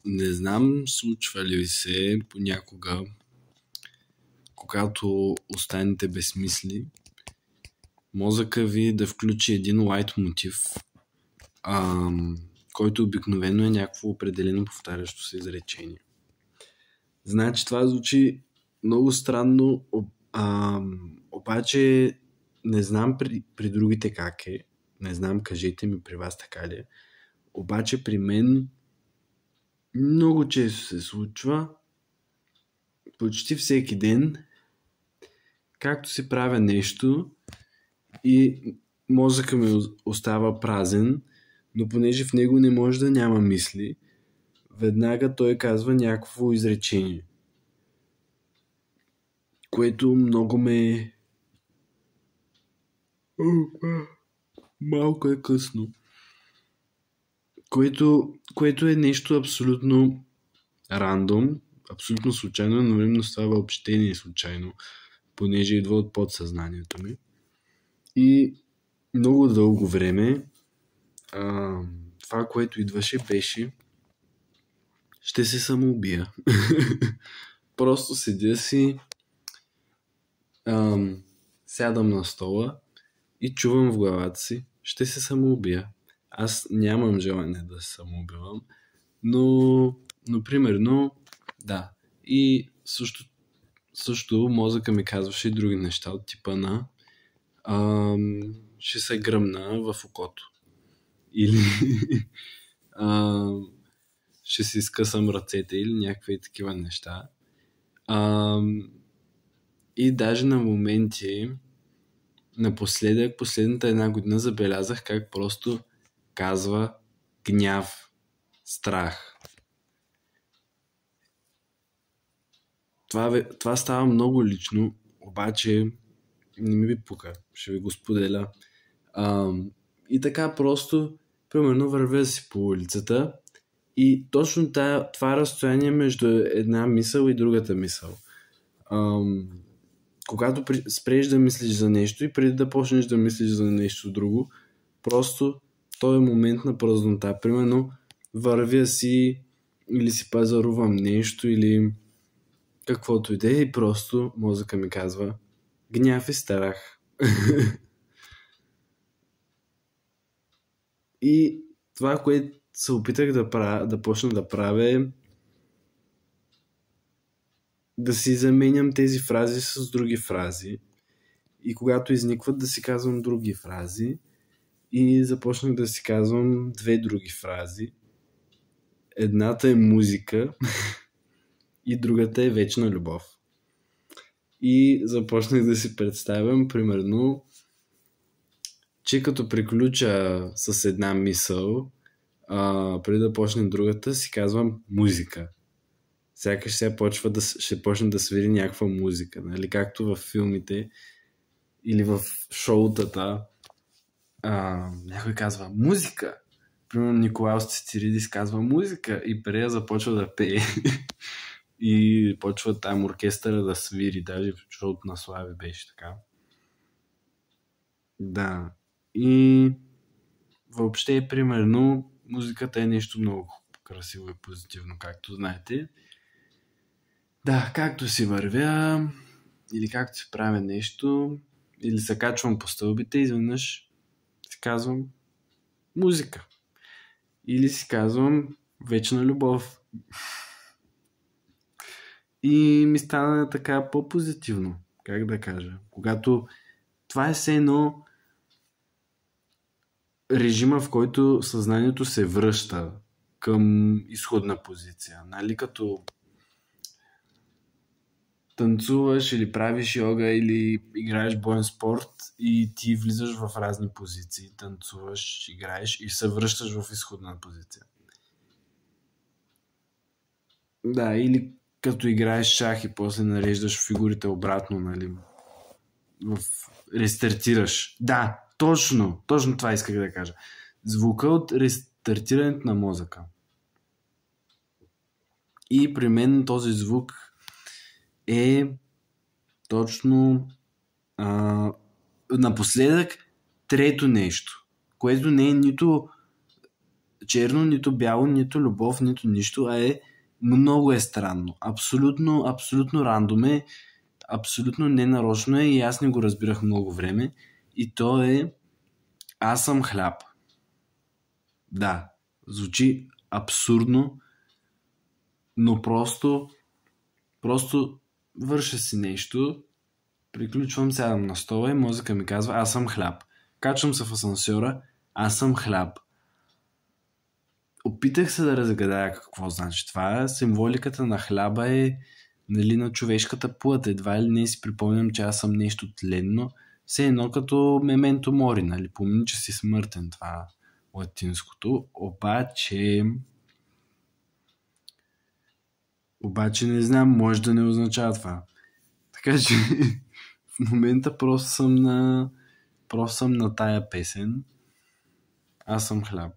Не знам, случва ли се понякога, когато останете без мисли, мозъка ви да включи един лайт мотив, който обикновено е някакво определено повтарящо се изречение. Значи това звучи много странно, обаче не знам при другите как е. Не знам, кажете ми при вас така ли е. Обаче при мен много често се случва, почти всеки ден, както си правя нещо и мозъка ми остава празен, но понеже в него не може да няма мисли, веднага той казва някакво изречение, което много ме... Малко е късно. Което е нещо абсолютно рандом, абсолютно случайно, но временно с това въобще не е случайно, понеже идва от подсъзнанието ми. И много дълго време това, което идваше, беше ще се самоубия. Просто седя си, сядам на стола и чувам в главата си ще се самоубия. Аз нямам желание да се самоубивам, но примерно, да. И също мозъка ми казваше и други неща от типа на ще се гръмна в окото. Или ще си скъсам ръцете или някакви такива неща. И даже на моменти напоследък, последната една година забелязах как просто казва гняв, страх. Това става много лично, обаче не ми пука. Ще ви го споделя. И така просто, примерно вървя си по улицата и точно това разстояние между една мисъл и другата мисъл. Когато спреш да мислиш за нещо и преди да почнеш да мислиш за нещо друго, просто този момент на празнота. Примерно вървя си или си пазарувам нещо или каквото и да е и просто мозъка ми казва гняв и страх. И това, което се опитах да почна да правя е да си заменям тези фрази с други фрази. И когато изникват да си казвам други фрази и започнах да си казвам две други фрази. Едната е музика и другата е вечна любов. И започнах да си представям, примерно, че като приключа с една мисъл, преди да почне другата, си казвам музика. Сякаш сега ще почне да свири някаква музика, нали? Както в филмите или в шоутата някой казва музика. Примерно Николаус Цицеридис казва музика и Перея започва да пее. И почва там оркестъра да свири. Даже в шоуто на Слави беше така. Да. И въобще, примерно, музиката е нещо много красиво и позитивно, както знаете. Да, както си вървя, или както си правя нещо, или се качвам по стълбите, изведнъж си казвам музика. Или си казвам вечна любов. И ми стана така по-позитивно, как да кажа. Когато това е все едно режима, в който съзнанието се връща към изходна позиция. Нали, като танцуваш или правиш йога или играеш боен спорт и ти влизаш в разни позиции, танцуваш, играеш и се връщаш в изходна позиция. Да, или като играеш шах и после нареждаш фигурите обратно, нали? Рестартираш. Да, точно това исках да кажа. Звука от рестартирането на мозъка. И при мен този звук е точно напоследък трето нещо, което не е нито черно, нито бяло, нито любов, нито нищо, много е странно. Абсолютно рандом е, абсолютно ненарочно е и аз не го разбирах много време. И то е аз съм хляб. Да, звучи абсурдно, но просто върша си нещо, приключвам, сядам на стола и мозъка ми казва аз съм хляб. Качвам се в асансьора, аз съм хляб. Опитах се да разгадая какво значи това. Символиката на хляба е, нали, на човешката плът. Едва ли не си припомням, че аз съм нещо тленно. Все едно като мементо мори, нали? Помни, че си смъртен, това латинското. Обаче не знам, може да не означава това. Така че в момента просто съм на тая песен. Аз съм хляб.